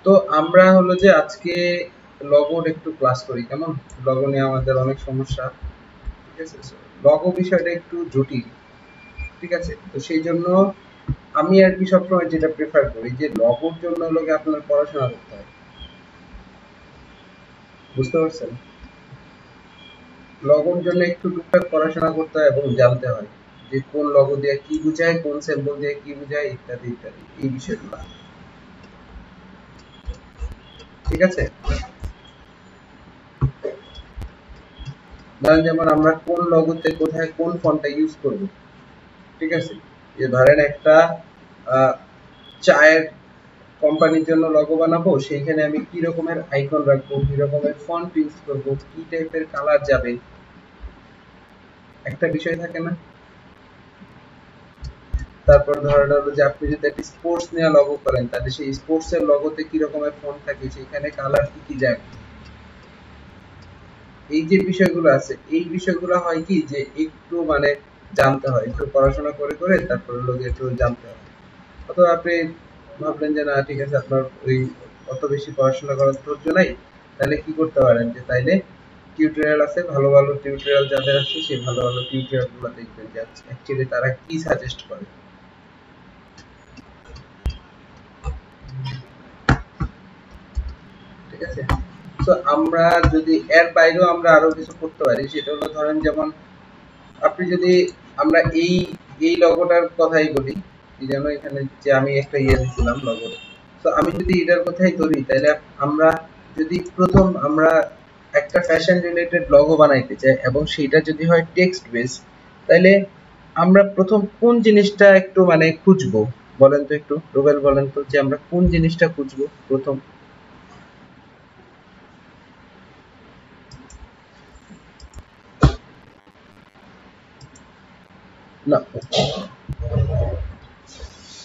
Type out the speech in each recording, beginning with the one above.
তো আমরা হলো যে আজকে লগোর একটু ক্লাস করি, কেমন? লগো নিয়ে আমাদের অনেক সমস্যা, ঠিক আছে? লগো বিষয়টা একটু জটিল, ঠিক আছে? তো সেই জন্য আমি আর কি সবসময় যেটা প্রেফার করি যে লগোর জন্য লোকে আপনার পড়াশোনা করতে হয়, বুঝতে পারছেন? লগোর জন্য একটু টুকটাক পড়াশোনা করতে হয় এবং জানতে হয় যে কোন লগো দিয়ে কি বোঝায়, কোন সিম্বল দিয়ে কি বোঝায়, ইত্যাদি ইত্যাদি, এই বিষয়গুলো, ঠিক আছে? ধরেন যেমন আমরা কোন লগোতে কোথায় কোন ফন্টটা ইউজ করব, ঠিক আছে? যে ধরেন একটা চায়ের কোম্পানির জন্য লগো বানাবো, সেইখানে আমি কি রকমের আইকন রাখবো, কি রকমের ফন্ট ইউজ করব, কি টাইপের কালার যাবে, একটা বিষয় থাকে না? তারপর ধরেন হলো যে আপনি যদি একটা স্পোর্টস নিয়ে লগো করেন, তাহলে সেই স্পোর্টস এর লগোতে কি রকমের ফন্ট থাকে, সেখানে কালার কি কি যায়, এই যে বিষয়গুলো আছে, এই বিষয়গুলো হয় কি যে একটু মানে জানতে হয়, একটু পড়াশোনা করে করে তারপর লোকে একটু জানতে হয়। অথবা আপনি ভাবলেন যে না ঠিক আছে, আপনার ওই অত বেশি পড়াশোনা করার ধৈর্য নাই, তাহলে কি করতে পারেন যে তাইলে টিউটোরিয়াল আছে, ভালো ভালো টিউটোরিয়াল যাদের আছে সেই ভালো ভালো টিউটোরিয়াল গুলো দেখবেন যে অ্যাকচুয়ালি তারা কি সাজেস্ট করে, ঠিক আছে? তো আমরা যদি এর বাইরেও আমরা আরো কিছু করতে পারি, সেটা হলো ধরেন যেমন আপনি যদি আমরা এই এই লগোটার কথাই বলি, কি যেন এখানে যে আমি একটা ইয়ে দিছিলাম লগো, তো আমি যদি এটার কথাই ধরি, তাহলে আমরা যদি প্রথম আমরা একটা ফ্যাশন রিলেটেড লগো বানাইতে চাই এবং সেটা যদি হয় টেক্সট বেস, তাহলে আমরা প্রথম কোন জিনিসটা একটু মানে খুঁজবো, বলেন তো একটু রুবেল, বলেন তো যে আমরা কোন জিনিসটা খুঁজবো প্রথম? না,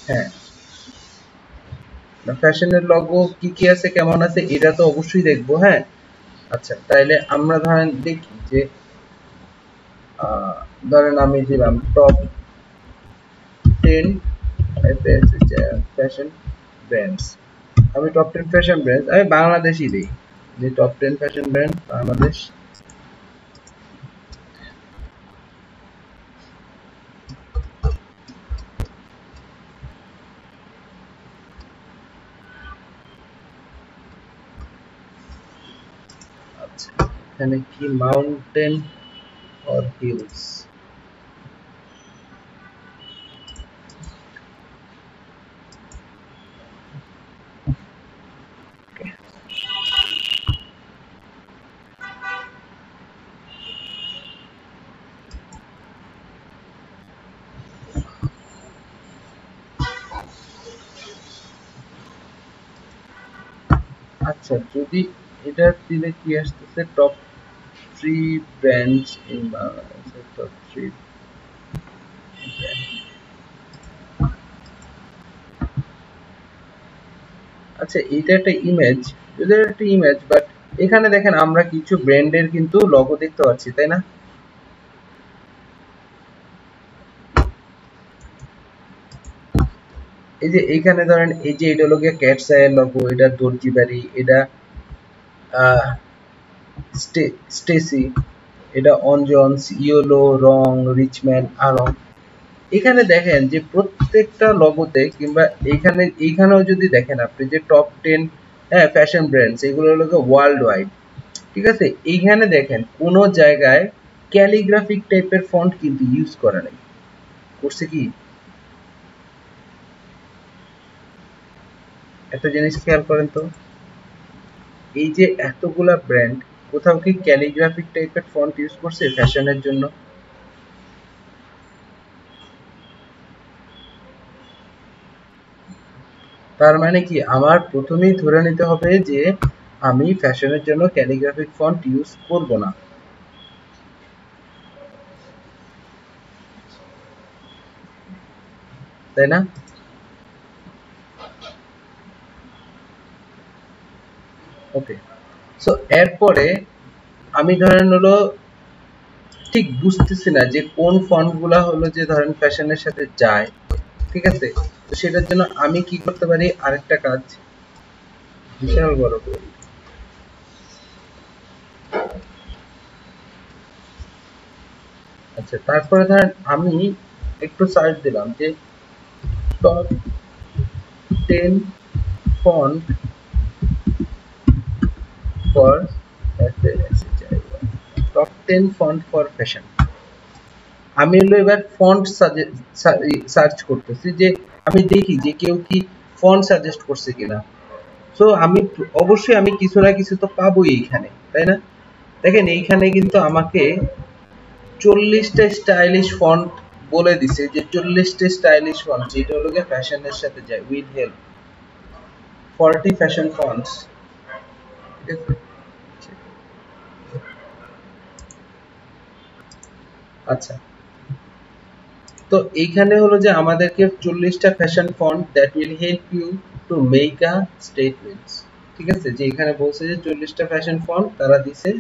হ্যাঁ, ফ্যাশনের লগো কি কি আছে, কেমন আছে, এটা তো অবশ্যই দেখবো, হ্যাঁ। আচ্ছা, তাইলে আমরা ধরেন দেখি যে ধরেন আমি দিলাম টপ 10 ফ্যাশন ব্র্যান্ডস, আমি টপ 10 ফ্যাশন ব্র্যান্ড আমি বাংলাদেশই দিই, যে টপ 10 ফ্যাশন ব্র্যান্ড বাংলাদেশ। আচ্ছা, এখানে কি মাউন্টেন অর হিলস? আচ্ছা, যদি এটা দিলে কি আসতেছে, top 3 brands in Bangladesh, top 3 brand. আচ্ছা, এটা একটা ইমেজ, যদি একটা ইমেজ, বাট এখানে দেখেন আমরা কিছু ব্র্যান্ডের কিন্তু লোগো দেখতে পাচ্ছি, তাই না? এই যে এইখানে ধরেন এই যে এটা হলো গিয়ে ক্যাটস আইয়ের লোগো, এটা দর্জি বাড়ি, এটা আহ স্টেসি, এটা অনজন্স, ইয়েলো, রং, রিচম্যান, আরং। এখানে দেখেন যে প্রত্যেকটা লোগোতে কিংবা এইখানেও যদি দেখেন আপনি যে টপ 10 হ্যাঁ ফ্যাশন ব্র্যান্ডস, এগুলো হলো ওয়ার্ল্ড ওয়াইড, ঠিক আছে? এইখানে দেখেন কোন জায়গায় ক্যালিগ্রাফিক টাইপের ফন্ট কিন্তু ইউজ করা নাই, করছে কি? একটা জিনিস খেয়াল করেন তো, এই যে এতগুলা ব্র্যান্ড, কোথাও কি ক্যালিগ্রাফিক টাইপের ফন্ট ইউজ করছে ফ্যাশনের জন্য? তার মানে কি আমার প্রথমেই ধরে নিতে হবে যে আমি ফ্যাশনের জন্য ক্যালিগ্রাফিক ফন্ট ইউজ করব না, তাই না? ওকে, সো এরপরে আমি ধরেন হলো ঠিক বুঝতেছি না যে কোন ফন্ট গুলা হলো যে ধরেন ফ্যাশনের সাথে যায়, ঠিক আছে? তো সেটার জন্য আমি কি করতে পারি, আরেকটা কাজ, বিশাল বড় বই। আচ্ছা, তারপরে ধরেন আমি একটু সার্চ দিলাম যে top 10 font for top 10 font for fashion. আমি হলো এবার ফন্ট সার্চ করতেছি যে আমি দেখি যে কেউ কি ফন্ট সাজেস্ট করছে কিনা। সো আমি অবশ্যই আমি কিছু না কিছু তো পাবোই এইখানে, তাই না? দেখেন এইখানে কিন্তু আমাকে 40টা স্টাইলিশ ফন্ট বলে দিছে, যে 40টা স্টাইলিশ ফন্ট যেটা হলো গিয়ে ফ্যাশনের সাথে যায়, উইথ হেল্প 40 ফ্যাশন ফন্টস। ঠিক আছে? আচ্ছা, তো এইখানে হলো যে আমাদেরকে 40টা fashion font that will help you to make a statements. ঠিক আছে, যে এখানে বলছে যে 40টা ফ্যাশন ফন্ট তারা দিছে।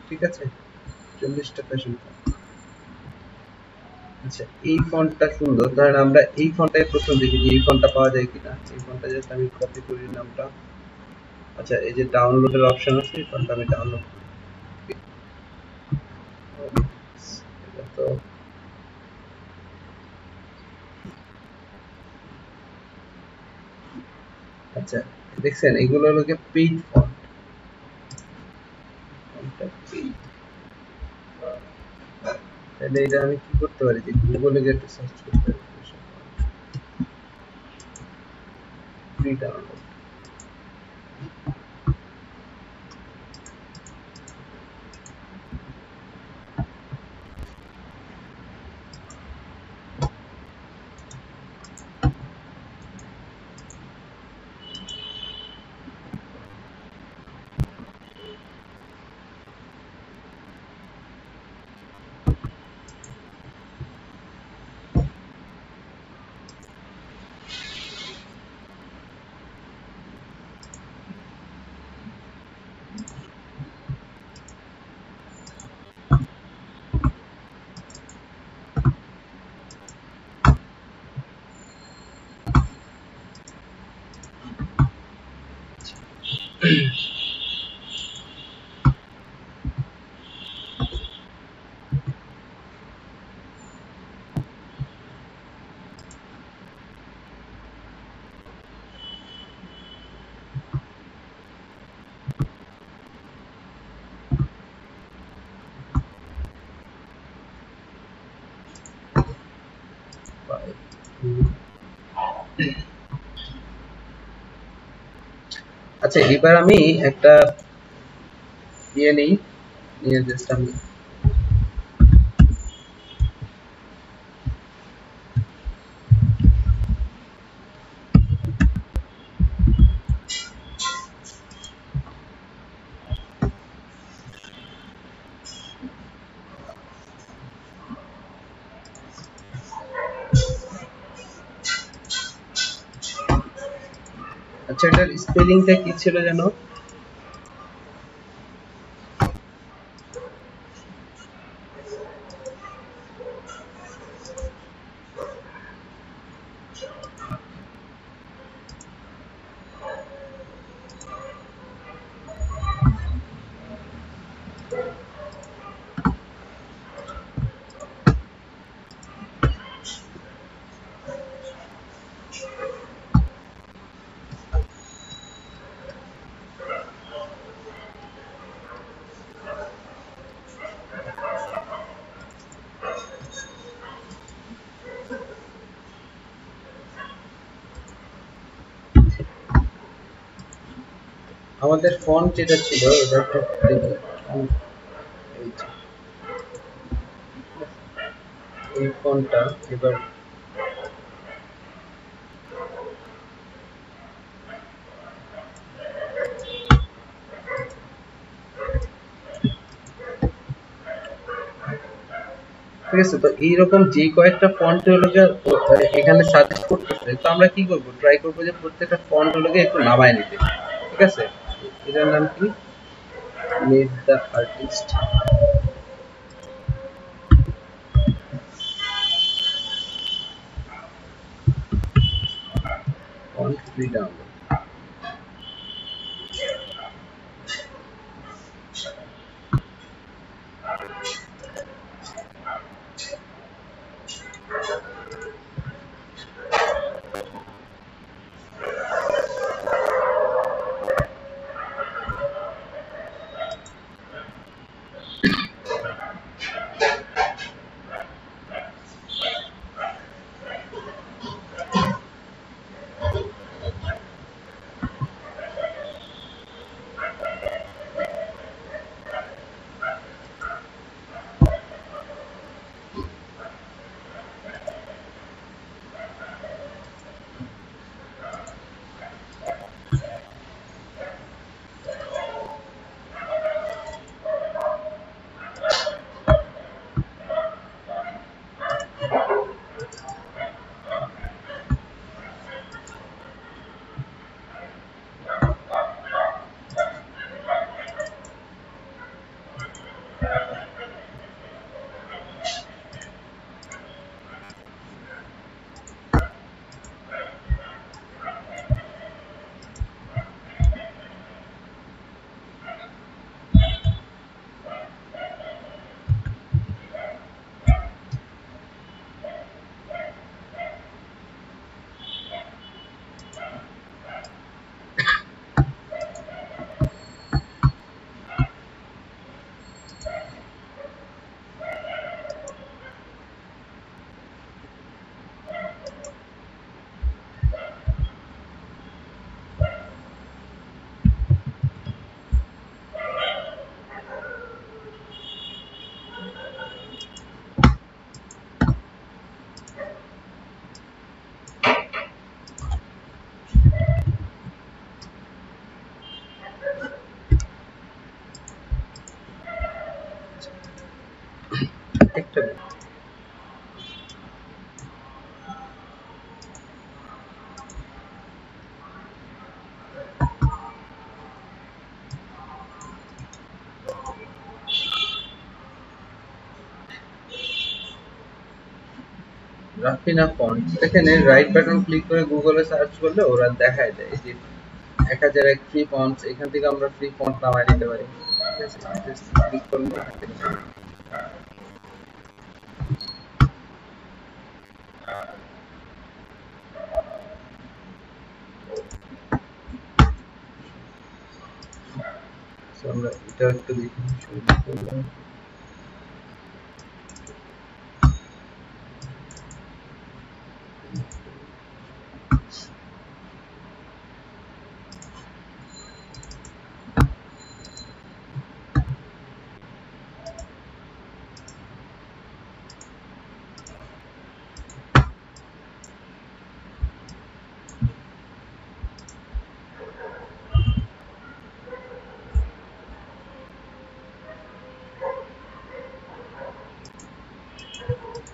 ঠিক আছে, 40টা ফ্যাশন ফন্ট। আচ্ছা, এই ফন্টটা সুন্দর, ধরেন আমরা এই ফন্টটাই প্রথম দেখি যে এই ফন্টটা পাওয়া যায় কিনা। এই ফন্টটা জাস্ট আমি কপি করি নামটা। আচ্ছা, এই যে ডাউনলোডের অপশন আছে, এই ফন্টটা আমি ডাউনলোড করি। এটা তো আচ্ছা, দেখছেন এগুলো হলো গিয়ে পেইড ফন্ট। ফন্টটা পেইড। তাহলে এটা আমি কি করতে পারি যে গুগলে গিয়ে একটু সার্চ করতে পারি ফ্রি ডাউনলোড। আচ্ছা, এবার আমি একটা ইয়ে নেই, নিয়ে জাস্ট আমি আচ্ছা, এটার স্পেলিংটা কি ছিল যেন? আমাদের ফন্ট যেটা ছিল এটা একটু দেখি। এই যে, এই ফন্টটা এবার ঠিক আছে। তো এইরকম যে কয়েকটা ফন্ট হলো গিয়ে এখানে সাজেস্ট করতেছে, তো আমরা কি করব, ট্রাই করব যে প্রত্যেকটা ফন্ট হলো গিয়ে একটু নামায় নিতে। ঠিক আছে, এটার নাম কি, make the artist. font free download. একটা রাফিনা ফন্ট, এখানে রাইট বাটন ক্লিক করে গুগলে সার্চ করলে ওরা দেখায় দেয় যে 1001 ফ্রি ফন্টস, এখান থেকে আমরা ফ্রি ফন্ট নামায় নিতে পারি। ঠিক আছে, জাস্ট ক্লিক করলে এখান থেকে So, আমরা এটা একটু দেখি শুরু করলাম।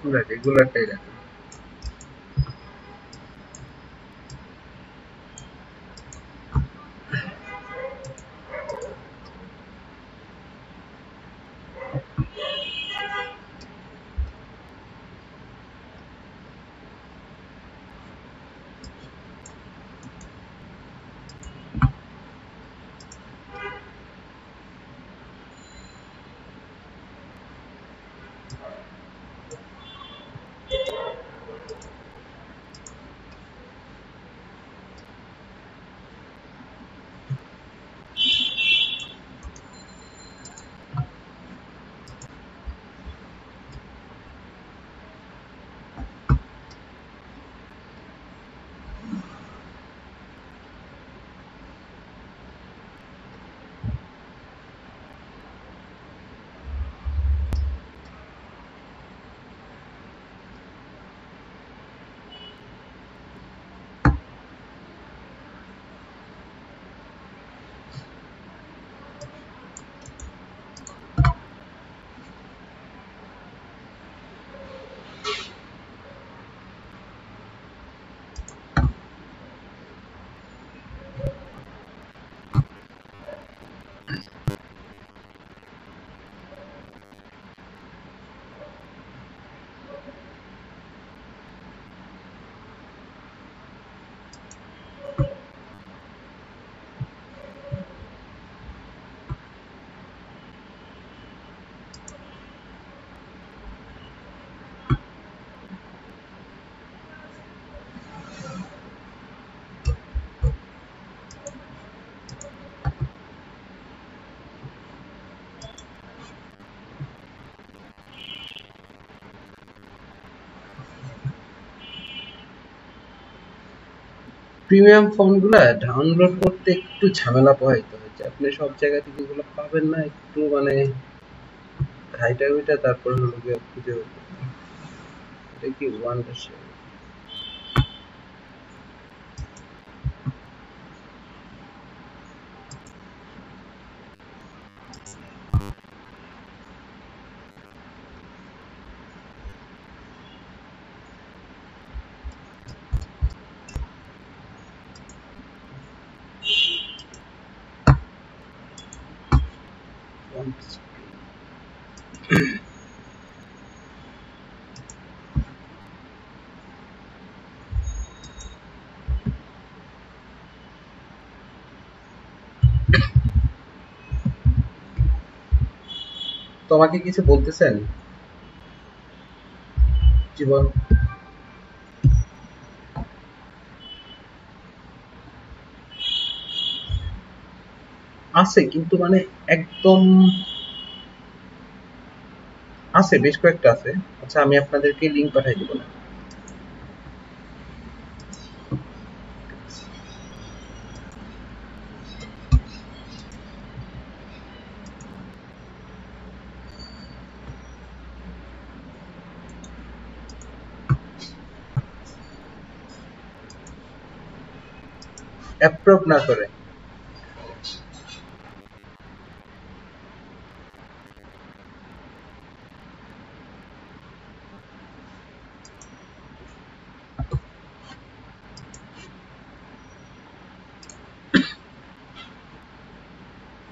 আমরা রেগুলারটাই রাখি। প্রিমিয়াম ফোনগুলা ডাউনলোড করতে একটু ঝামেলা পোহাইতে হচ্ছে। আপনি সব জায়গা থেকে এগুলো পাবেন না, একটু মানে ঘাইটা ঘুইটা তারপর হলো গিয়ে খুঁজে বের করতে হবে। এটা কি ওয়ান্ডার শেয়ার? তোমাকে কিছু বলতেছেন জীবন? আছে কিন্তু মানে একদম আছে, বেশ কয়েকটা আছে। আচ্ছা আমি আপনাদেরকে লিংক পাঠাই দিব না। অ্যাপ্রুভ না করে।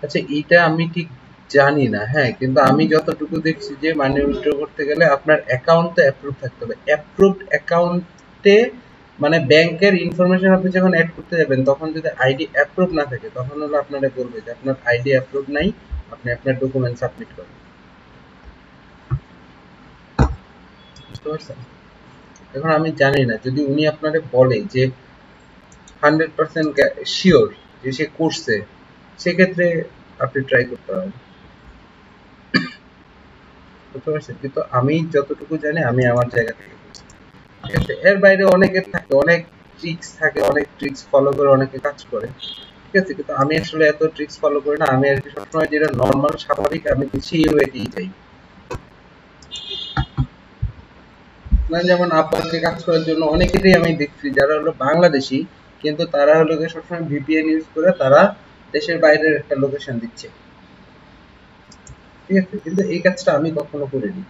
আচ্ছা এইটা আমি ঠিক জানি না, হ্যাঁ, কিন্তু আমি যতটুকু দেখছি যে মানি উইথড্র করতে গেলে আপনার অ্যাকাউন্টে অ্যাপ্রুভ থাকতে হবে। অ্যাপ্রুভড অ্যাকাউন্টে মানে ব্যাংকের ইনফরমেশন আপনি যখন অ্যাড করতে যাবেন তখন যদি আইডি অ্যাপ্রুভ না থাকে তখন হলো আপনারা বলবে যে আপনার আইডি অ্যাপ্রুভ নাই, আপনি আপনার ডকুমেন্ট সাবমিট করেন। বুঝতে পারছেন? এখন আমি জানি না যদি উনি আপনারে বলে যে 100% শিওর যে সে করছে, সেক্ষেত্রে আপনি ট্রাই করতে পারেন। বুঝতে পারছেন? কিন্তু আমি যতটুকু জানি আমি আমার জায়গা থেকে বলছি। ঠিক আছে? এর বাইরে অনেকের থাকে, অনেক ট্রিক্স থাকে, অনেক ট্রিক্স ফলো করে অনেকে কাজ করে। ঠিক আছে? কিন্তু আমি আসলে এত ট্রিক্স ফলো করি না। আমি আরকি সবসময় যেটা নরমাল স্বাভাবিক আমি সেই ওয়েতেই যাই। মানে যেমন আপনাকে কাজ করার জন্য অনেকেরই আমি দেখছি যারা হলো বাংলাদেশী, কিন্তু তারা হলো গিয়ে সবসময় ভিপিএন ইউজ করে তারা দেশের বাইরের একটা লোকেশন দিচ্ছে। ঠিক আছে? কিন্তু এই কাজটা আমি কখনো করিনি।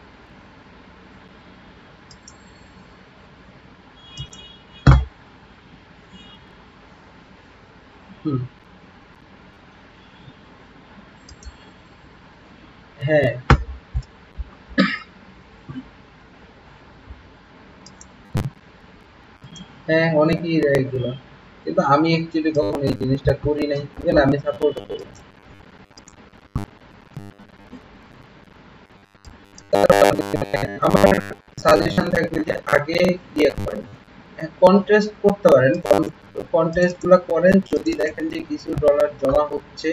হুম। হ্যাঁ, হ্যাঁ, অনেকেই দেয় এগুলো। কিন্তু আমি অ্যাকচুয়ালি কখনো এই জিনিসটা করি নাই। এজন্য আমি সাপোর্ট করি। আমার সাজেশন থাকবে যে আগে ইয়ে করেন, কন্টেস্ট করতে পারেন, কন্টেস্ট গুলো করেন, যদি দেখেন যে কিছু ডলার জমা হচ্ছে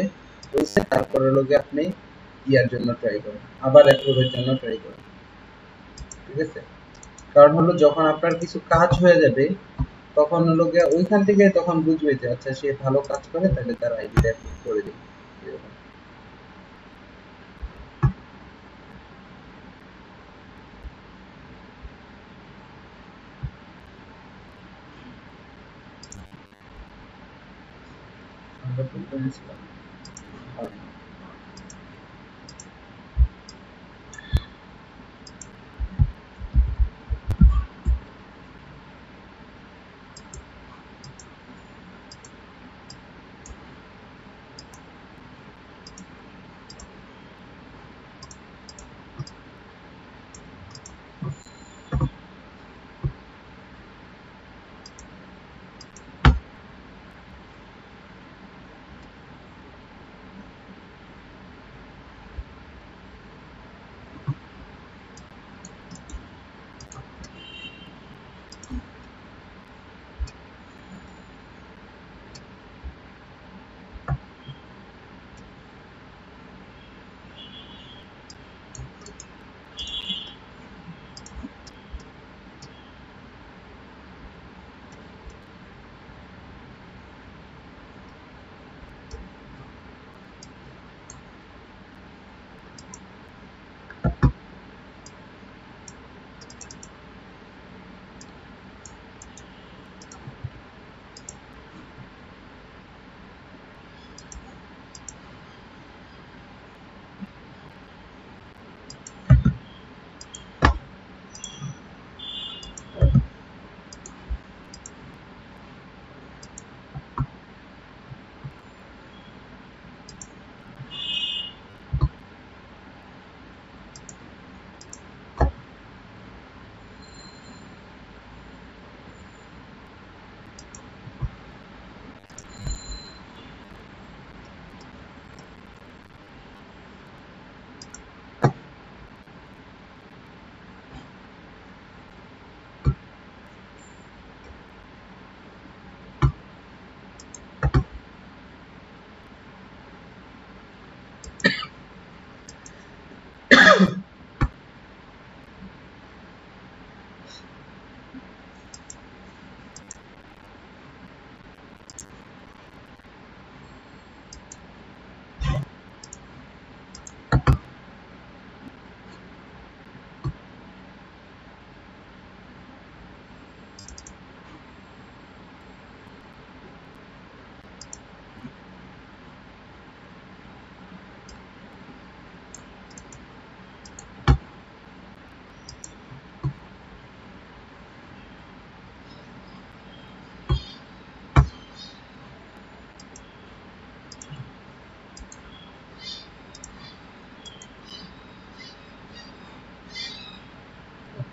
হয়েছে তারপরে লোকে আপনি ইয়ার জন্য ট্রাই করেন, আবার অ্যাপ্রুভের জন্য ট্রাই করেন। ঠিক আছে? কারণ হলো যখন আপনার কিছু কাজ হয়ে যাবে তখন হলো গিয়ে ওইখান থেকে তখন বুঝবে যে আচ্ছা সে ভালো কাজ করে তাহলে তার আইডিটা অ্যাপ্রুভ করে দিই। এরকম। আমরা তো করেছিলাম।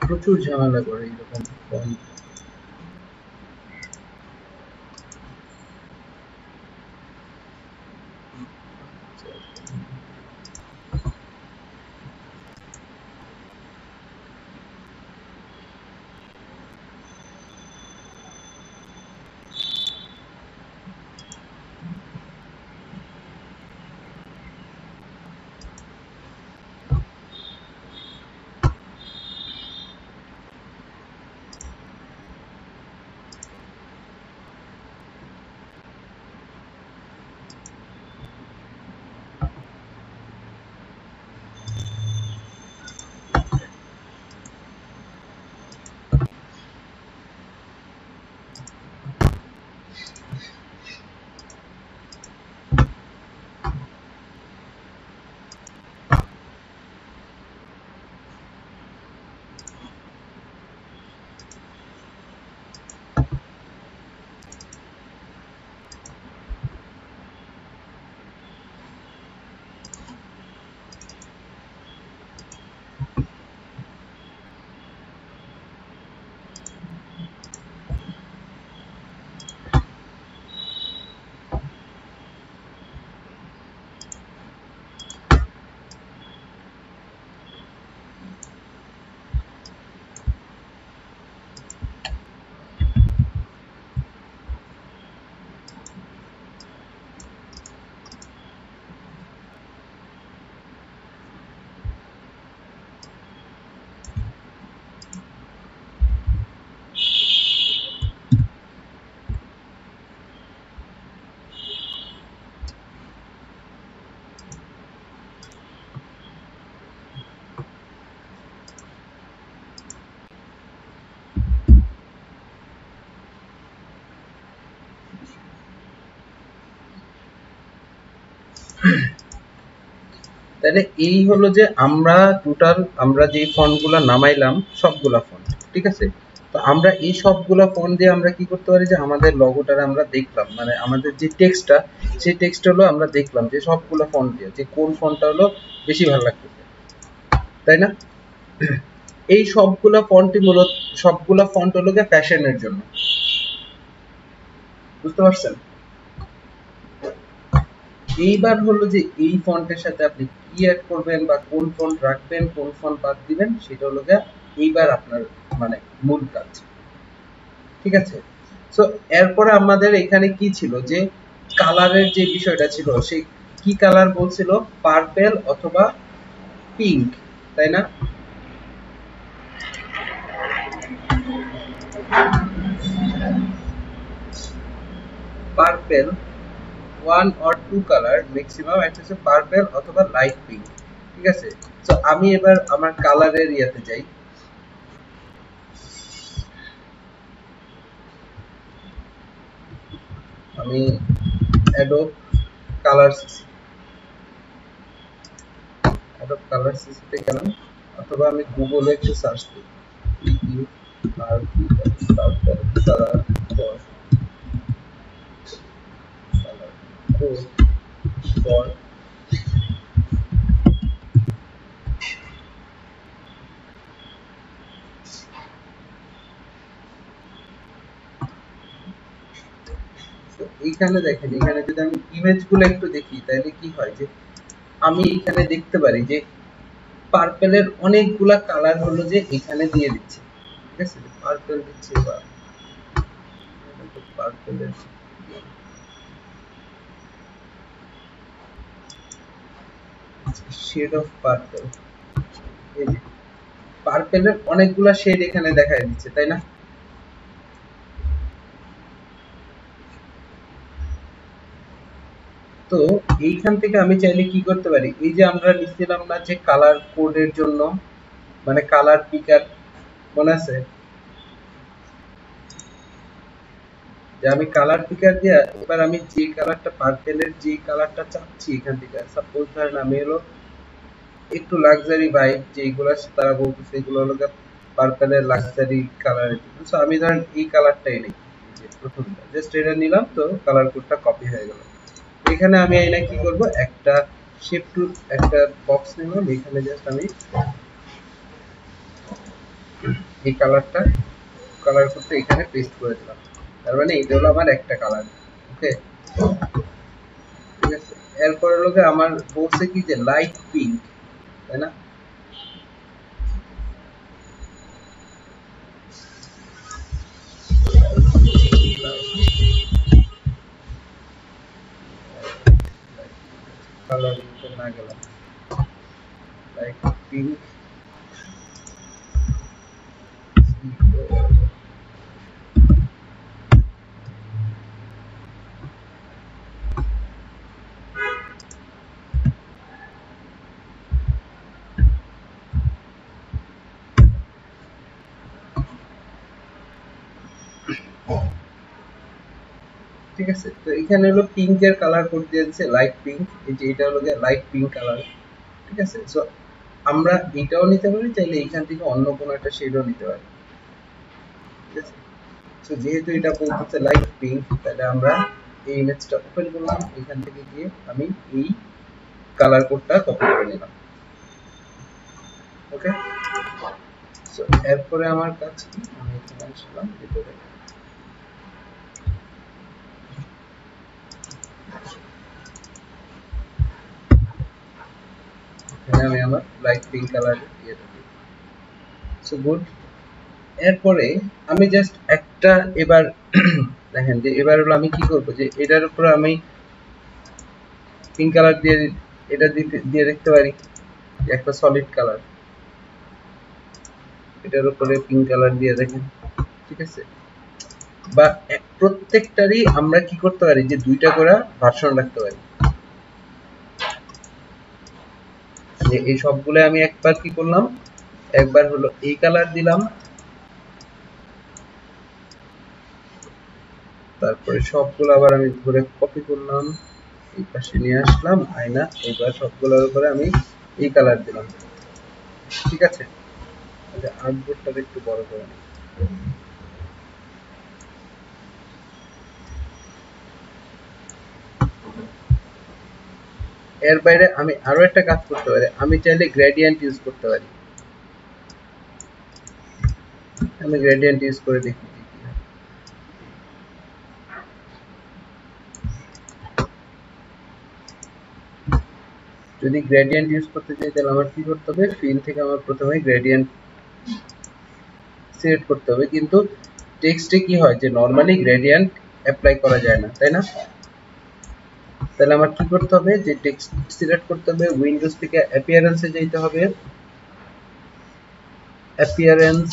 প্রচুর ঝামেলা করে এরকম ফন্ট। তাহলে এই হলো যে আমরা টোটাল আমরা যে ফন্টগুলো নামাইলাম সবগুলা ফন্ট, ঠিক আছে। তো আমরা এই সবগুলা ফন্ট দিয়ে আমরা কি করতে পারি যে আমাদের লগোটার আমরা দেখলাম, মানে আমাদের যে টেক্সটটা সেই টেক্সট হলো আমরা দেখলাম যে সবগুলা ফন্ট দিয়ে যে কোন ফন্টটা হলো বেশি ভালো লাগতেছে, তাই না? এই সবগুলা ফন্টই মূলত সবগুলা ফন্ট হলো গিয়ে ফ্যাশনের জন্য, বুঝতে পারছেন? এইবার হলো যে এই ফন্টের সাথে আপনি কি অ্যাড করবেন বা কোন ফন্ট রাখবেন কোন ফন্ট বাদ দিবেন সেটা হলো গিয়ে এইবার আপনার মানে মূল কাজ, ঠিক আছে। সো এরপরে আমাদের এখানে কি ছিল যে কালারের যে বিষয়টা ছিল, সেই কি কালার বলছিল, পার্পল অথবা পিঙ্ক, তাই না? Purple one or two colour maximum, একটা হচ্ছে পার্পল অথবা লাইট পিঙ্ক, ঠিক আছে। তো আমি এবার আমার কালারের ইয়াতে যাই, আমি অ্যাডোব কালার সিসিতে গেলাম, অথবা আমি গুগলে একটু সার্চ করি ফর এইখানে দেখেন, এখানে যদি আমি ইমেজগুলো একটু দেখি তাহলে কি হয় যে আমি এখানে দেখতে পারি যে পার্পলের অনেকগুলা কালার হলো যে এখানে দিয়ে দিচ্ছে, ঠিক আছে। পার্পল দিচ্ছে বা পার্পলের শেড অফ পার্পল, এই যে পার্পলের অনেকগুলা শেড এখানে দেখায় দিচ্ছে, তাই না? তো এইখান থেকে আমি চাইলে কি করতে পারি, এই যে আমরা লিখছিলাম না যে কালার কোডের জন্য, মানে কালার পিকার, মনে আছে যে আমি কালার পিকার দিয়ে এবার আমি যে কালারটা পার্পলের যে কালারটা চাচ্ছি এখান থেকে, সাপোজ ধরেন আমি হলো একটু লাক্সারি ভাইব যেগুলো তারা বলতেছে এগুলো হলো পার্পলের লাক্সারি কালার, সো আমি ধরেন এই কালারটাই নেই, যে প্রথমটা জাস্ট এটা নিলাম, তো কালার কোডটা কপি হয়ে গেল। এখানে আমি আইনা কি করব, একটা শেপ টুল, একটা বক্স নিলাম, এখানে জাস্ট আমি এই কালারটা কালার করতে এখানে পেস্ট করে দিলাম, তার মানে এটা হলো আমার একটা কালার। ওকে, ঠিক আছে। এরপরে লোকে আমার বলছে কি যে লাইট পিঙ্ক, তাই না? কালার না গেলাম, লাইট পিঙ্ক, ঠিক আছে। তো এখানে হলো পিঙ্কের কালার করে দিয়েছে লাইট পিঙ্ক, এই যে এটা হলো লাইট পিঙ্ক কালার, ঠিক আছে। সো আমরা এটাও নিতে পারি, চাইলে এখান থেকে অন্য কোনো একটা শেডও নিতে পারি, ঠিক আছে। সো যেহেতু এটা বলতেছে লাইট পিঙ্ক, তাহলে আমরা এই ইমেজটা ওপেন করলাম, এখান থেকে গিয়ে আমি এই কালার কোডটা কপি করে নিলাম। ওকে, সো এরপরে আমার কাজ কি, আমি এখানে আসলাম ভিতরে, এখানে আমি আমার লাইট পিঙ্ক কালার দিয়ে দেব। So good. এরপরে আমি জাস্ট একটা এবার দেখেন যে এবার হলো আমি কি করব, যে এটার উপর আমি পিঙ্ক কালার দিয়ে এটা দিয়ে দেখতে পারি একটা সলিড কালার, এটার উপরে পিঙ্ক কালার দিয়ে দেখেন, ঠিক আছে। বা প্রত্যেকটারই আমরা কি করতে পারি, যে দুইটা করে ভার্সন রাখতে পারি, যে এই সবগুলো আমি একবার কি করলাম, একবার হলো এই কালার দিলাম, তারপরে সবগুলো আবার আমি ধরে কপি করলাম, এই পাশে নিয়ে আসলাম আয়না, এবার সবগুলোর উপরে আমি এই কালার দিলাম, ঠিক আছে। আচ্ছা, আর্টবোর্ডটা একটু বড় করে নিই। এর বাইরে আমি আরো একটা কাজ করতে পারি, আমি চাইলে গ্রেডিয়েন্ট ইউজ করতে পারি, আমি গ্রেডিয়েন্ট ইউজ করে দেখি কি হয়। যদি গ্রেডিয়েন্ট ইউজ করতে চাই তাহলে আমার কি করতে হবে, ফিল থেকে আমার প্রথমে গ্রেডিয়েন্ট সিলেক্ট করতে হবে, কিন্তু টেক্সটে কি হয় যে নরমালি গ্রেডিয়েন্ট অ্যাপ্লাই করা যায় না, তাই না? তাহলে আমার কি করতে হবে, যে টেক্সট সিলেক্ট করতে হবে, উইন্ডোজ থেকে অ্যাপিয়ারেন্সে যেতে হবে, অ্যাপিয়ারেন্স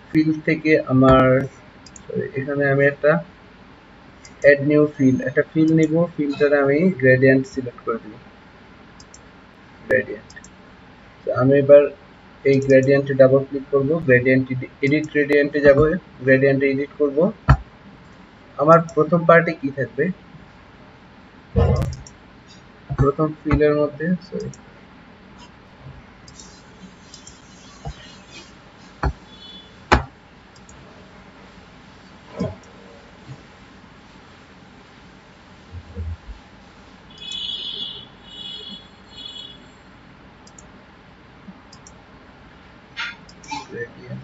ফিল থেকে আমার এখানে আমি একটা অ্যাড নিউ ফিল, একটা ফিল নিব, ফিলটারে আমি গ্রেডিয়েন্ট সিলেক্ট করে দিব, গ্রেডিয়েন্ট। আমি এবার এই গ্রেডিয়েন্টে ডাবল ক্লিক করব, গ্রেডিয়েন্ট এডিট গ্রেডিয়েন্টে যাব, গ্রেডিয়েন্টে এডিট করব। আমার প্রথম পার্টে কি থাকবে, প্রথম ফিলের মধ্যে সরি গ্রেডিয়েন্ট,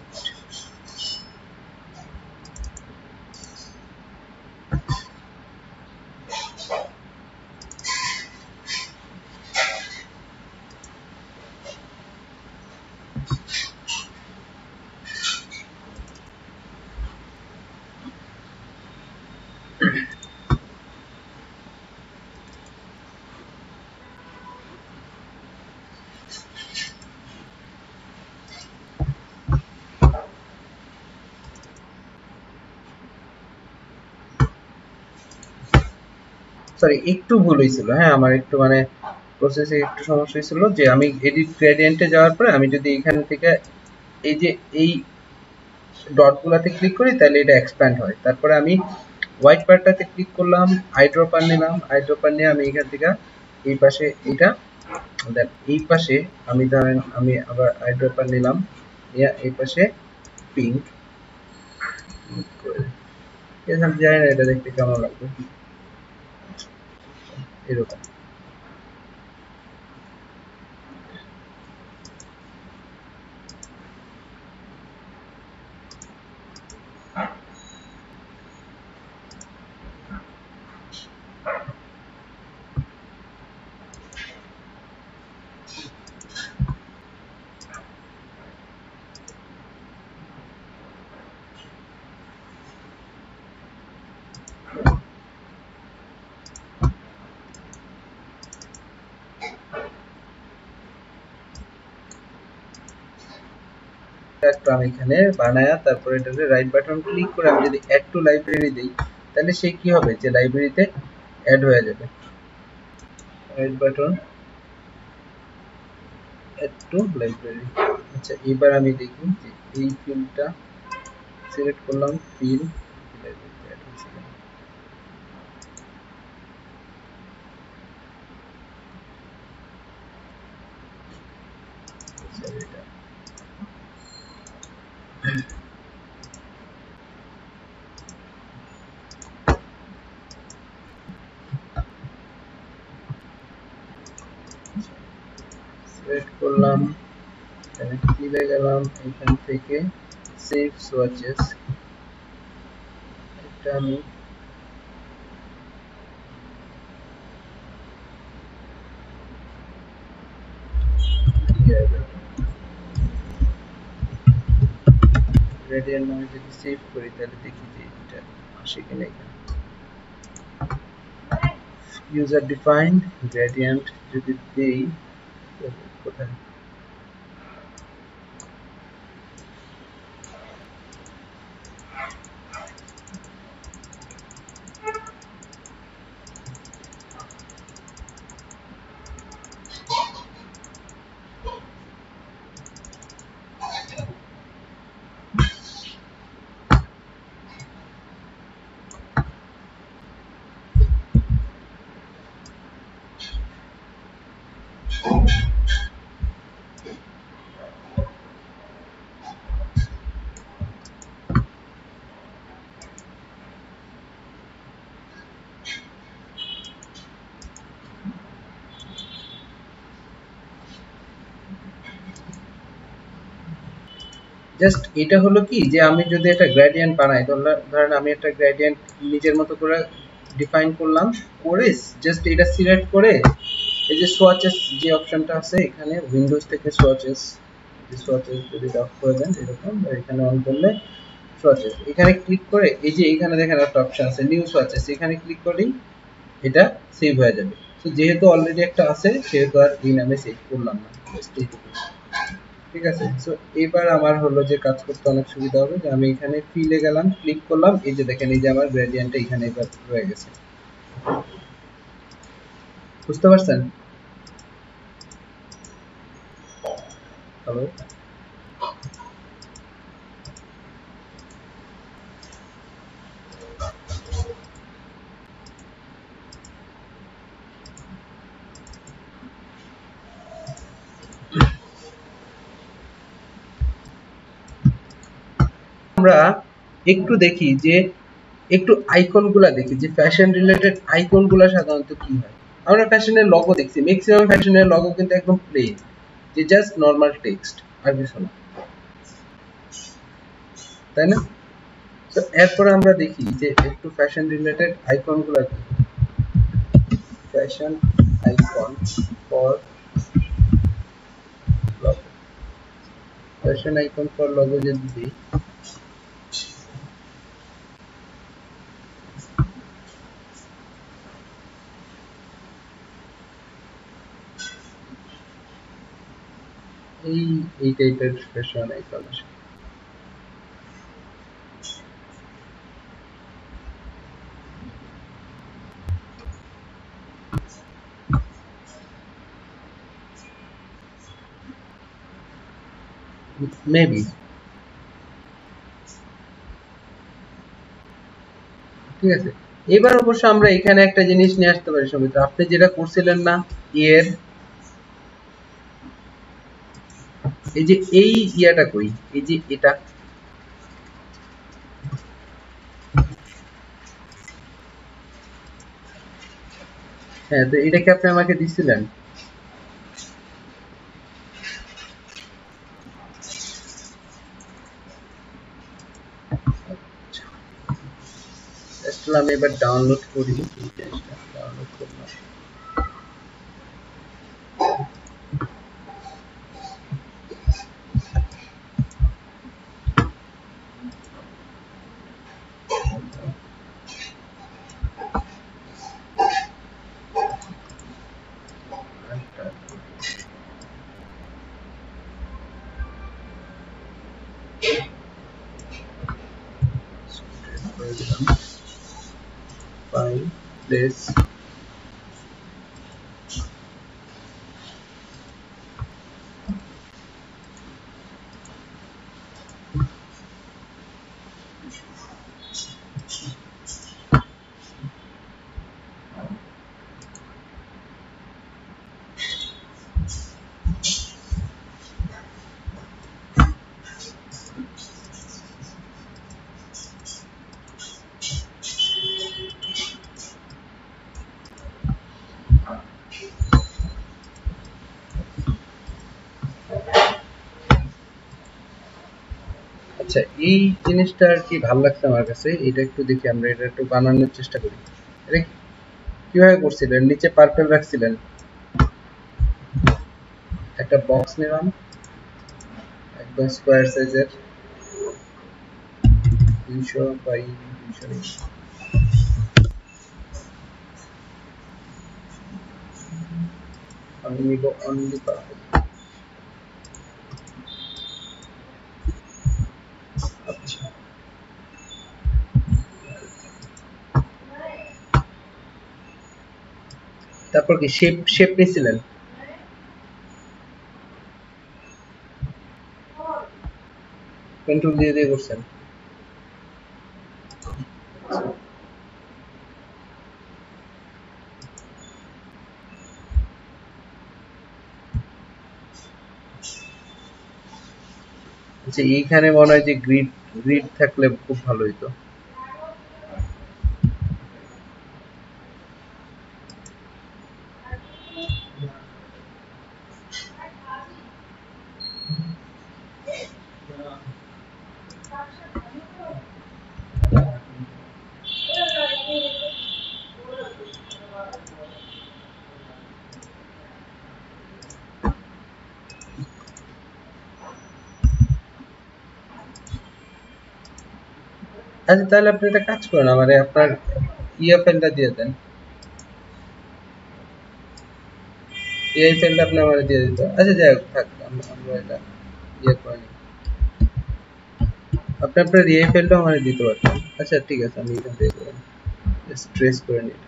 সরি একটু ভুল হয়েছিল, হ্যাঁ আমার একটু মানে প্রসেসে একটু সমস্যা হয়েছিল, যে আমি এডিট গ্রেডিয়েন্টে যাওয়ার পরে আমি যদি এখান থেকে এই যে এই ডটগুলোতে ক্লিক করি তাহলে এটা এক্সপ্যান্ড হয়, তারপরে আমি হোয়াইট পার্টটাতে ক্লিক করলাম, আইড্রপার নিলাম, আইড্রপার নিয়ে আমি এখান থেকে এই পাশে এটা দেন এই পাশে আমি ধরেন আমি আবার আইড্রপার নিলাম, নিয়ে এই পাশে পিঙ্ক, এখানে জানি না এটা দেখতে কেমন লাগবে, এরকম। একটা আমি এখানে বানায়া তারপরে এটাতে রাইট বাটন ক্লিক করে আমি যদি অ্যাড টু লাইব্রেরি দেই তাহলে সে কি হবে যে লাইব্রেরিতে অ্যাড হয়ে যাবে। Right button add to library. আচ্ছা এবার আমি দেখি যে এই ফিল্ডটা সিলেক্ট করলাম, ফিল লাইব্রেরিতে অ্যাড হয়েছে। এটা সিলেক্ট করলাম, এখানে ফিলে গেলাম, এখান থেকে সেভ সোয়াচেস এটা আমি গ্রেডিয়েন্ট নামে যদি সেভ করি তাহলে দেখি যে এটা আসে কিনা। এখানে ইউজার ডিফাইন্ড গ্রেডিয়েন্ট যদি দেই কোথায় জাস্ট এটা হলো কি যে আমি যদি একটা গ্রেডিয়েন্ট বানাই, ধরেন আমি একটা গ্রেডিয়েন্ট নিজের মতো করে ডিফাইন করলাম, করে জাস্ট এটা সিলেক্ট করে এই যে সোয়াচেস যে অপশনটা আছে এখানে উইন্ডোজ থেকে সোয়াচেস, যে সোয়াচেস যদি অফ করে দেন এরকম, এখানে অন করলে সোয়াচেস এখানে ক্লিক করে এই যে এখানে দেখেন একটা অপশন আছে নিউ সোয়াচেস, এখানে ক্লিক করলেই এটা সেভ হয়ে যাবে। তো যেহেতু অলরেডি একটা আছে সেহেতু আর এই নামে সেভ করলাম না, জাস্ট এইটুকু। ঠিক আছে, সো এবার আমার হলো যে কাজ করতে অনেক সুবিধা হবে যে আমি এখানে ফিলে গেলাম, ক্লিক করলাম, এই যে দেখেন এই যে আমার গ্রেডিয়েন্টটা এখানে এবার রয়ে গেছে। বুঝতে পারছেন? হ্যালো, আমরা একটু দেখি যে একটু আইকনগুলা দেখি যে ফ্যাশন রিলেটেড আইকনগুলা সাধারণত কি হয়। আমরা ফ্যাশনের লগো দেখছি, ম্যাক্সিমাম ফ্যাশনের লগো কিন্তু একদম প্লেন, যে জাস্ট নরমাল টেক্সট আর কিছু না, তাই না? তো এরপর আমরা দেখি যে একটু ফ্যাশন রিলেটেড আইকনগুলা কি। Fashion icon for logo, fashion icon for logo যদি দিই, এই টাইপের ফ্যাশন আইকন আসে। মেবি, ঠিক আছে। এবার অবশ্য আমরা এখানে একটা জিনিস নিয়ে আসতে পারি সমিত্র, আপনি যেটা করছিলেন না এর এই যে এই ইয়াটা কই, এই যে এটা, হ্যাঁ তো এটা কি আপনি আমাকে দিছিলেন? আসলে আমি এবার ডাউনলোড করি, এই জিনিসটা ডাউনলোড করলাম। File place আচ্ছা এই জিনিসটা আর কি ভালো লাগছে আমার কাছে এটা একটু দেখি আমরা এটা একটু বানানোর চেষ্টা করি এটা কিভাবে করছিলেন নিচে পার্পল রাখছিলেন একটা বক্স নিলাম একদম স্কোয়ার সাইজের 200 বাই 200 আমি নিব অনলি পার্পল আচ্ছা তারপর কি শেপ শেপ নিছিলেন কন্ট্রোল দিয়ে দিয়ে করছেন আচ্ছা এইখানে মনে হয় যে গ্রিড গ্রিড থাকলে খুব ভালো হতো আচ্ছা তাহলে আপনি একটা কাজ করেন আমারে আপনার ইয়া ফাইলটা দিয়ে দেন এই ফাইলটা আপনি আমারে দিয়ে দিতে আচ্ছা যাই হোক থাক আমরা এটা ইয়ে করে নিই আপনি আপনার এই ফাইলটা আমারে দিতে পারতেন আচ্ছা ঠিক আছে আমি এখান থেকে করে স্ট্রেস করে নিই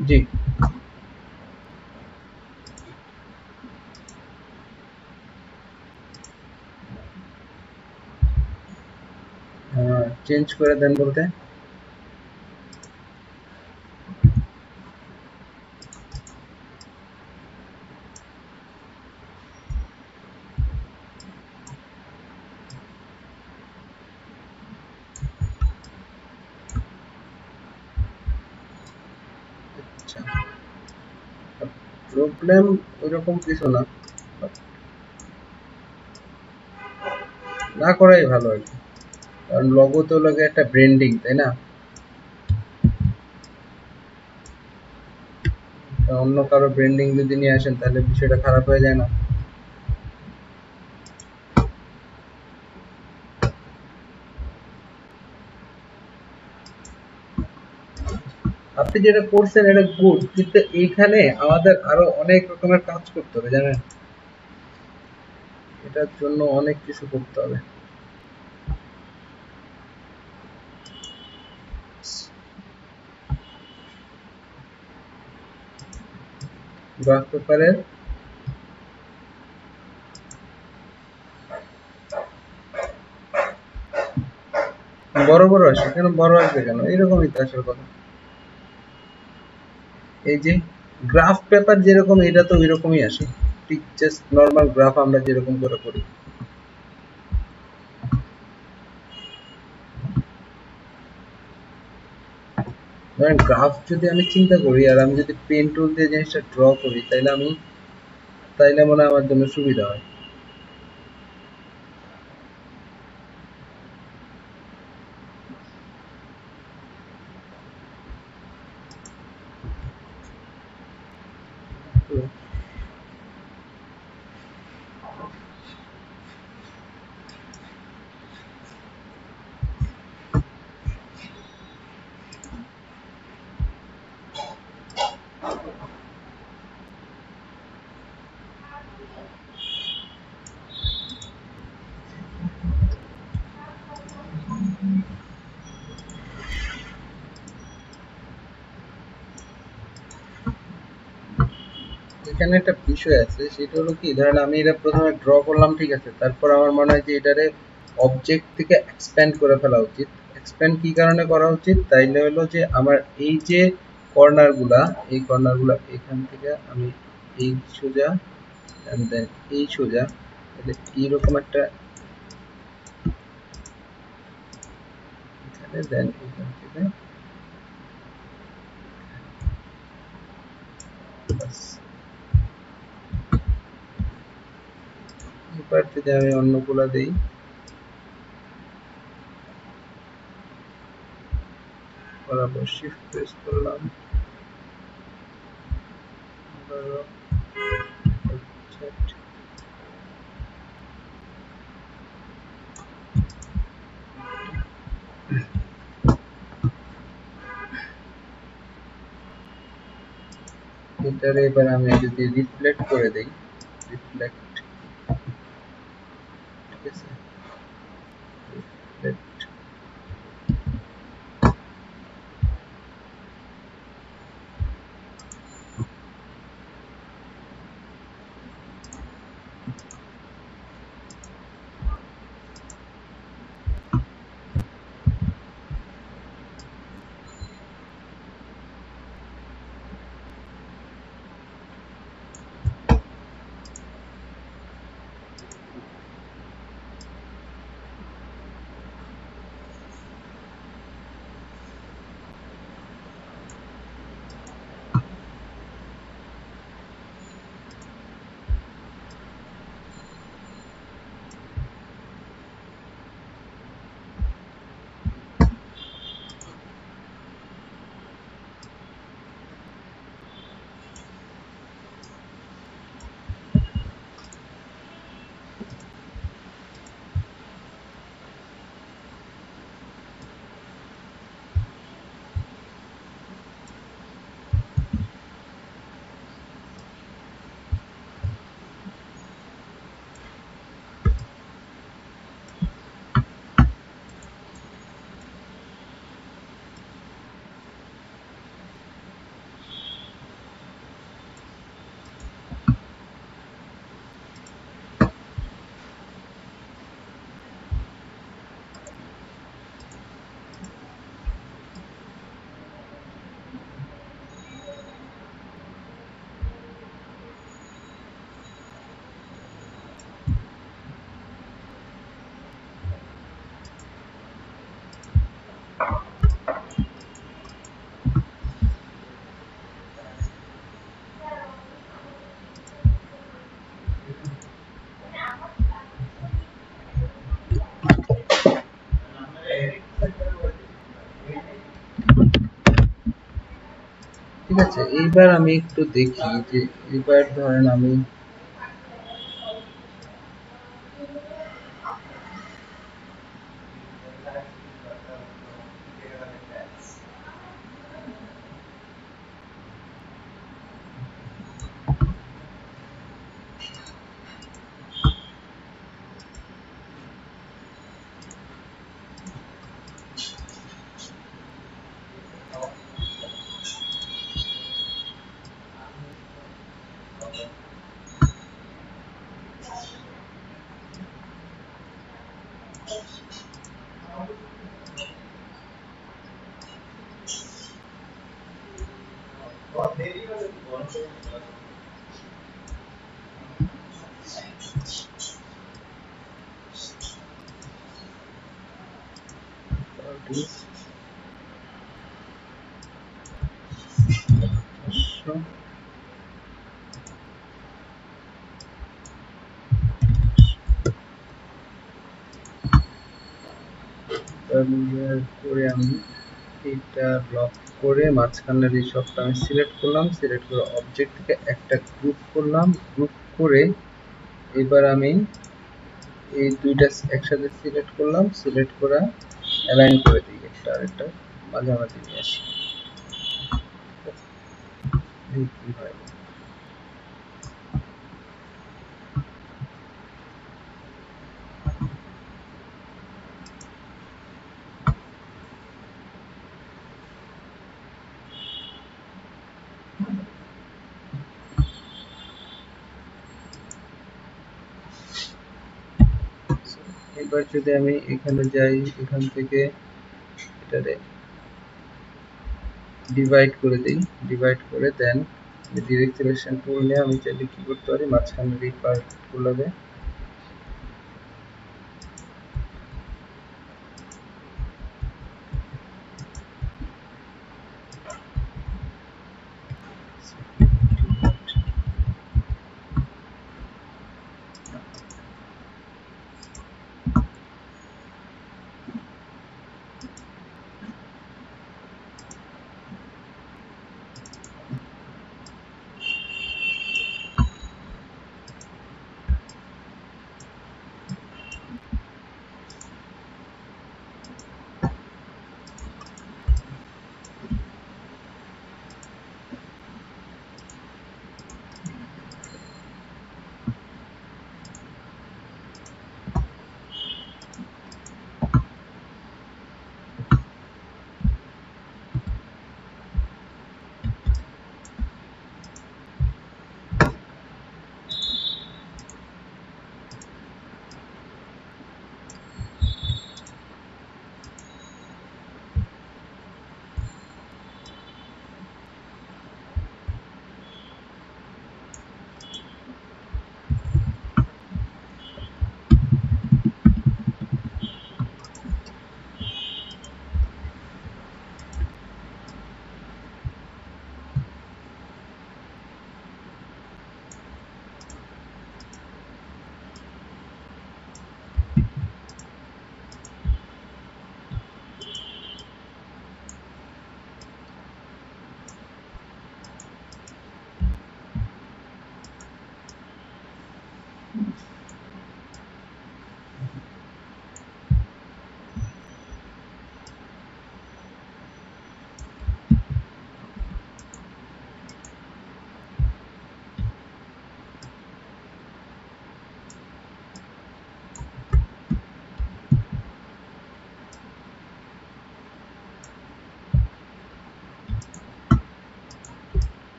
জি চেঞ্জ করে দেন বলতে আচ্ছা প্রবলেম ওইরকম কিছু না না করাই ভালো আর কি কারণ লোগো তো লাগে একটা ব্র্যান্ডিং, তাই না? অন্য কারো ব্র্যান্ডিং যদি নিয়ে আসেন তাহলে বিষয়টা খারাপ হয়ে যায় না? আপনি যেটা করছেন এটা গুড, কিন্তু এইখানে আমাদের আরো অনেক রকমের কাজ করতে হবে, জানেন? এটার জন্য অনেক কিছু করতে হবে। গ্রাফ পেপারের বড় বড় আসে কেন? বড় আসবে কেন? এরকমই তো আসার কথা। এই যে গ্রাফ পেপার যেরকম, এটা তো ওইরকমই আসে, ঠিক জাস্ট নর্মাল গ্রাফ আমরা যেরকম করে করি। ধরেন গ্রাফ যদি আমি চিন্তা করি আর আমি যদি পেন টুল দিয়ে জিনিসটা ড্র করি, তাইলে মনে হয় আমার জন্য সুবিধা হয়। তো এখানে একটা বিষয় আছে, সেটা হলো কি, ধরেন আমি এটা প্রথমে ড্র করলাম, ঠিক আছে, তারপর আমার মনে হয় যে এটারে অবজেক্ট থেকে এক্সপ্যান্ড করে ফেলা উচিত। এক্সপ্যান্ড কি কারণে করা উচিত? তাইলে হলো যে আমার এই যে কর্নার গুলা, এই কর্নার গুলা এখান থেকে আমি এই সোজা and then এই সোজা, তাহলে এইরকম একটা এখানে, দেন এখান থেকে বাস। এবার যদি আমি অন্যগুলা দেই, বরাবর শিফট প্রেস করলাম, এটারে এবার আমি যদি রিফ্লেক্ট করে দেই, রিফ্লেক্ট, ঠিক আছে, রিফ্লেক্ট, ঠিক আছে, এইবার আমি একটু দেখি যে এবার ধরেন আমি করে আমি এটা ব্লক করে মাঝখানের এই সবটা আমি সিলেক্ট করলাম, সিলেক্ট করে অবজেক্ট থেকে একটা গ্রুপ করলাম, গ্রুপ করে এবার আমি এই দুইটা একসাথে সিলেক্ট করলাম, সিলেক্ট করে অ্যালাইন করে দিই, একটা আরেকটা মাঝামাঝি নিয়ে আসি, কি হয়। এবার যদি আমি এখানে যাই, এখান থেকে এটারে ডিভাইড করে দিই, ডিভাইড করে দেন ডিরেক্ট সিলেকশন টুল নিয়ে আমি চাইলে কি করতে পারি, মাঝখানের এই পার্টগুলোকে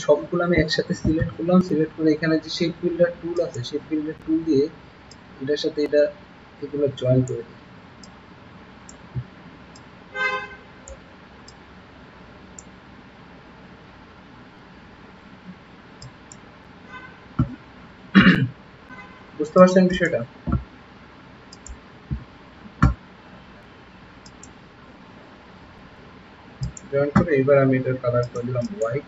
সবগুলো আমি একসাথে সিলেক্ট করলাম, সিলেক্ট করে এখানে যে শেপ বিল্ডার টুল আছে, শেপ বিল্ডার টুল দিয়ে এটার সাথে এটা এগুলো জয়েন করে দিই। বুঝতে পারছেন বিষয়টা? জয়েন করে এবার আমি এটার কালার করে দিলাম white.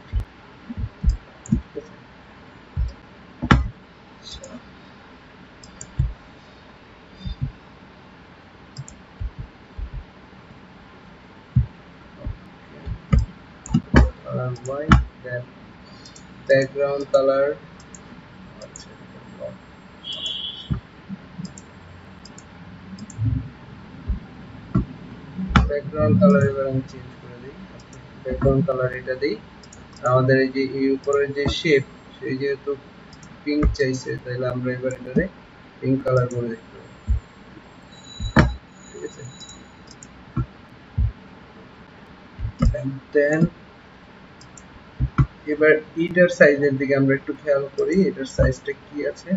color white, then background color background colour এবার আমি চেঞ্জ করে দিই। ব্যাকগ্রাউন্ড কালার এটা দিই। আমাদের এই যে এই উপরের যে শেপ সেই যেহেতু পিঙ্ক চাইছে তাহলে আমরা এবার এটারে পিঙ্ক কালার করে দিতে পারি। ঠিক আছে, দেন এবার এটার সাইজের দিকে আমরা একটু খেয়াল করি, এটার সাইজটা কি আছে।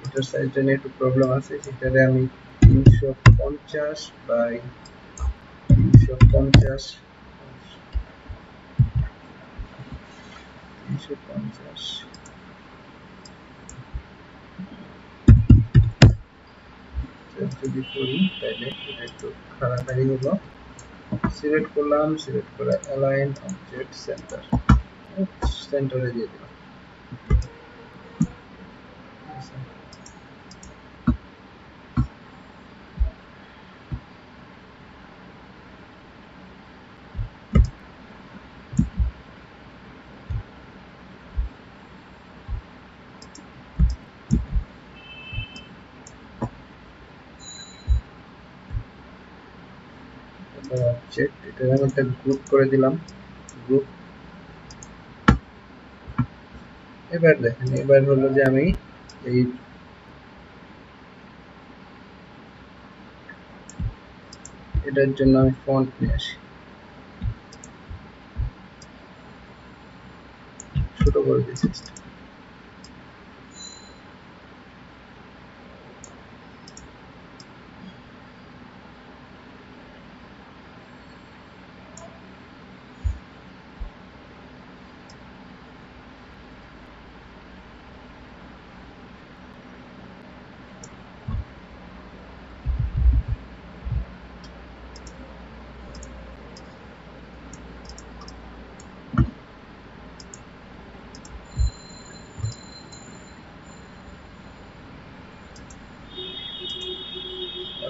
এটার সাইজটা নিয়ে একটু প্রবলেম আছে, সেটারে আমি 350 বাই 350 যদি করি তাহলে এটা একটু খাড়াখাড়ি হলো। সিলেক্ট করলাম, সিলেক্ট করে অ্যালাইন অবজেক্ট সেন্টার, সেন্টারে দিয়ে দিলাম। অবজেক্ট এটা আমি একটা গ্রুপ করে দিলাম, গ্রুপ। এবার দেখেন, এবার হলো যে আমি এই এটার জন্য আমি ফন্ট নিয়ে আসি, ছোট করে দিয়েছি।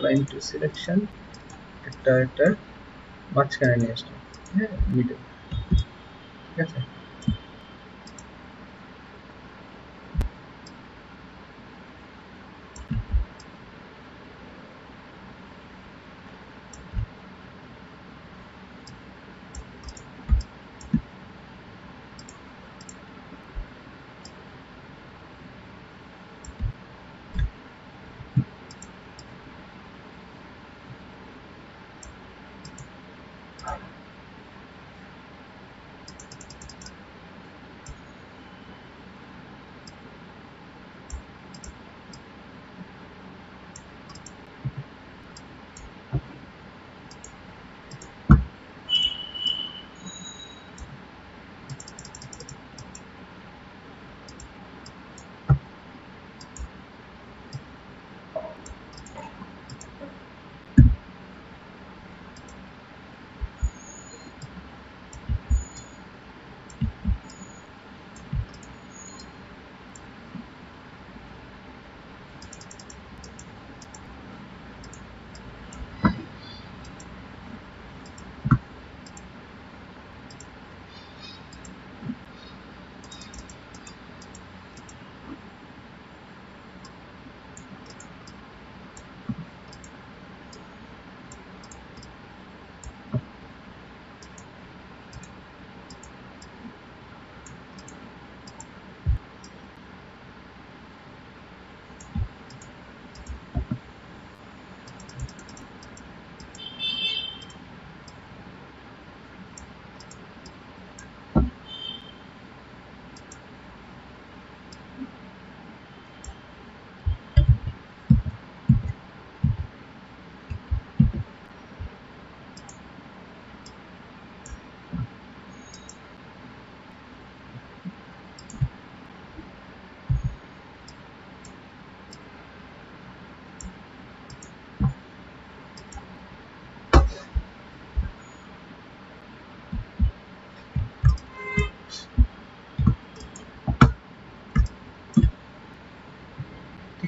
align to selection একটা মাঝখানে নিয়ে আসলাম, হ্যাঁ মিডল। ঠিক আছে,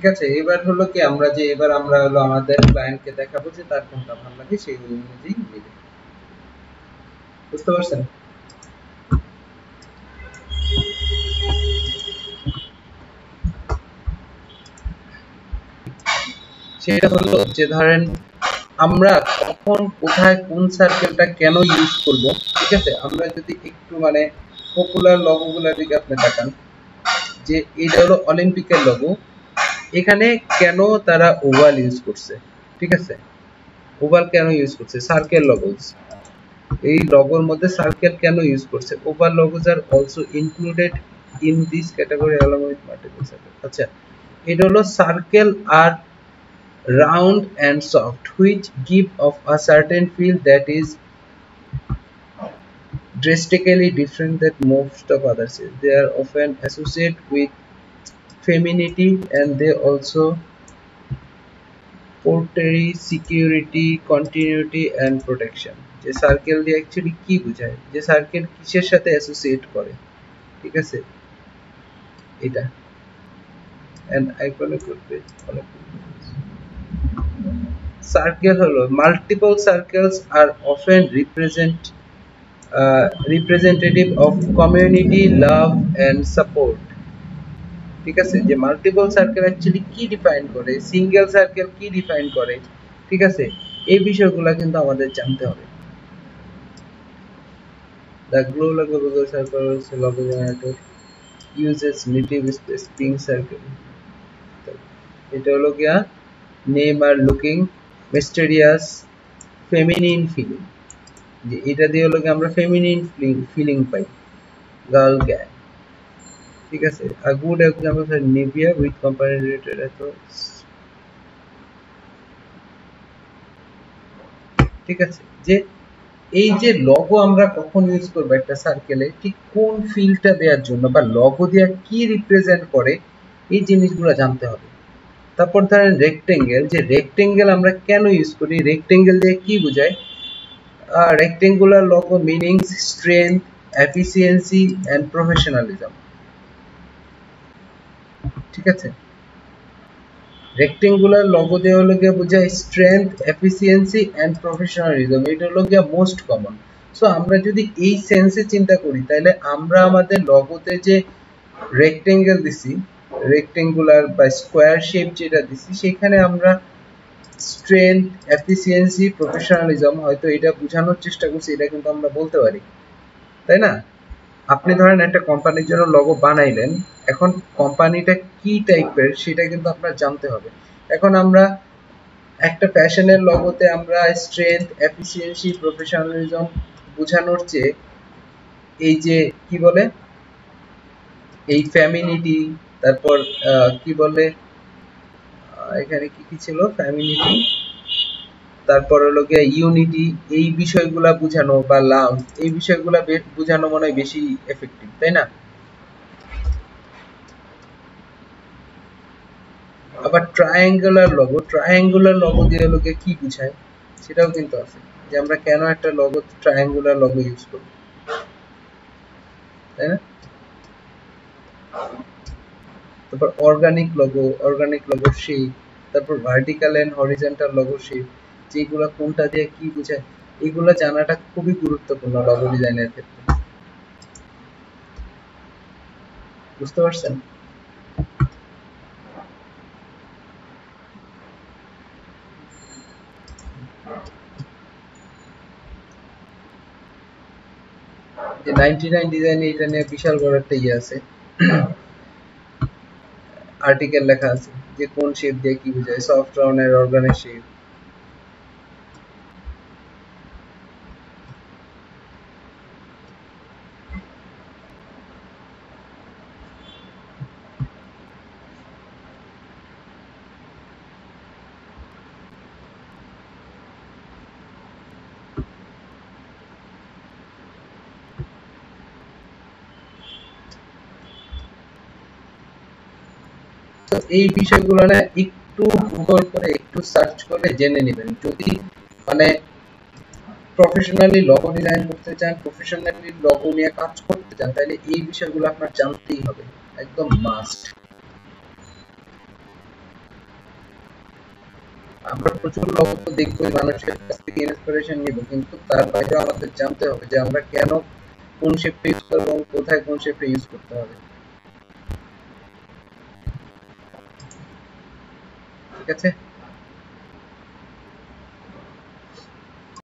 ঠিক আছে, এবার হলো কি আমরা হলো আমাদের ক্লায়েন্টকে দেখাবো যে তার কোনটা ভালো লাগে সেই অনুযায়ী নেবে। বুঝতে পারছেন? সেটা হলো যে ধরেন আমরা কখন কোথায় কোন সার্কেলটা কেন ইউজ করব, ঠিক আছে? আমরা যদি একটু মানে পপুলার লোগোগুলোর দিকে আপনি তাকান, যে এটা হলো অলিম্পিকের লোগো, এখানে কেন তারা ওভাল ইউজ করছে, ঠিক আছে? ওভাল কেন ইউজ করছে? সার্কেল লোগোস, এই লোগোর মধ্যে সার্কেল কেন ইউজ করছে? Oval logos are also included in this category along with multiple circle। আচ্ছা, এটা হলো সার্কেল আর round and soft, which give off a certain feel that is drastically different than most of others. They are often associated with femininity and they also portray security, continuity and protection। যে circle দিয়ে actually কি বোঝায়, যে circle কিসের সাথে associate করে, ঠিক আছে? এটা and iconic page circle হলো multiple circles are often representative of community love and support। ঠিক আছে, যে মাল্টিপল সার্কেল অ্যাকচুয়ালি কি ডিফাইন করে, সিঙ্গেল সার্কেল কি ডিফাইন করে, ঠিক আছে? এই বিষয়গুলো কিন্তু আমাদের জানতে হবে। The glow logo circle is logo generator uses native space pink circle। এটা হলো গিয়া নেম আর লুকিং মিস্টেরিয়াস ফেমিনিন ফিলিং, যে এটা দিয়ে হলো আমরা ফেমিনিন ফিলিং পাই, গার্ল গ্যাং, ঠিক আছে? A good example for Nivea with company related approach, ঠিক আছে? যে এই যে লোগো আমরা কখন ইউজ করব একটা সার্কেলে, ঠিক কোন ফিলটা দেওয়ার জন্য বা লোগো দিয়ে কি রিপ্রেজেন্ট করে, এই জিনিসগুলো জানতে হবে। তারপর ধরেন রেক্টেঙ্গেল, যে রেক্টেঙ্গেল আমরা কেন ইউজ করি, রেক্টেঙ্গেল দিয়ে কি বোঝায়? rectangular logo meanings strength, efficiency and professionalism। ঠিক আছে, রেক্টেঙ্গুলার লোগো দিয়ে হলো গিয়ে বোঝায় স্ট্রেংথ, এফিসিয়েন্সি এন্ড প্রফেশনালিজম, এটা হলো গিয়ে মোস্ট কমন। সো আমরা যদি এই সেন্সে চিন্তা করি, তাহলে আমরা আমাদের লোগোতে যে রেক্টেঙ্গেল দিছি, রেক্টেঙ্গুলার বা স্কয়ার শেপ যেটা দিছি, সেখানে আমরা স্ট্রেংথ, এফিসিয়েন্সি, প্রফেশনালিজম হয়তো এটা বোঝানোর চেষ্টা করছি, এটা কিন্তু আমরা বলতে পারি, তাই না? আপনি ধরেন একটা কোম্পানির জন্য লোগো বানাইলেন, এখন কোম্পানিটা কি টাইপের সেটা কিন্তু আপনার জানতে হবে। এখন আমরা একটা ফ্যাশনের লোগোতে আমরা স্ট্রেংথ, এফিসিয়েন্সি, প্রফেশনালিজম বোঝানোর চেয়ে এই যে কি বলে এই ফেমিনিটি, তারপর কি বলে এখানে কি কি ছিল, ফেমিনিটি, তারপর হলো গিয়ে ইউনিটি, এই বিষয়গুলা বোঝানো বা লাভ, এই বিষয়গুলা বোঝানো মনে হয় বেশি এফেক্টিভ, তাই না? আবার ট্রায়াঙ্গুলার লোগো দিয়ে হলো গিয়ে কি বোঝায় সেটাও কিন্তু আছে, যে আমরা কেন একটা লোগো ট্রায়াঙ্গুলার লোগো ইউজ করি, তাই না? তারপর অর্গানিক লোগো শেপ, তারপর vertical and horizontal logo shape, যেগুলো কোনটা দিয়ে কি বোঝায়, এগুলো জানাটা খুবই গুরুত্বপূর্ণ লোগো ডিজাইনের ক্ষেত্রে। বুঝতে পারছেন? যে 99 ডিজাইনে এটা নিয়ে বিশাল বড় একটা ইয়ে আছে, আর্টিকেল লেখা আছে যে কোন শেপ দিয়ে কি বোঝায়, সফট রাউন্ডের অর্গানিক শেপ। তো এই বিষয়গুলো না একটু গুগল করে একটু সার্চ করে জেনে নেবেন। যদি মানে প্রফেশনালি লোগো ডিজাইন করতে চান, প্রফেশনালি লোগো নিয়ে কাজ করতে চান, তাহলে এই বিষয়গুলো আপনার জানতেই হবে, একদম মাস্ট। আমরা প্রচুর লোগো তো দেখবো মানুষের কাছ থেকে ইন্সপিরেশন নিব, কিন্তু তার বাইরে আমাদের জানতে হবে যে আমরা কেন কোন শেপটা ইউজ করব এবং কোথায় কোন শেপটা ইউজ করতে হবে। ঠিক আছে?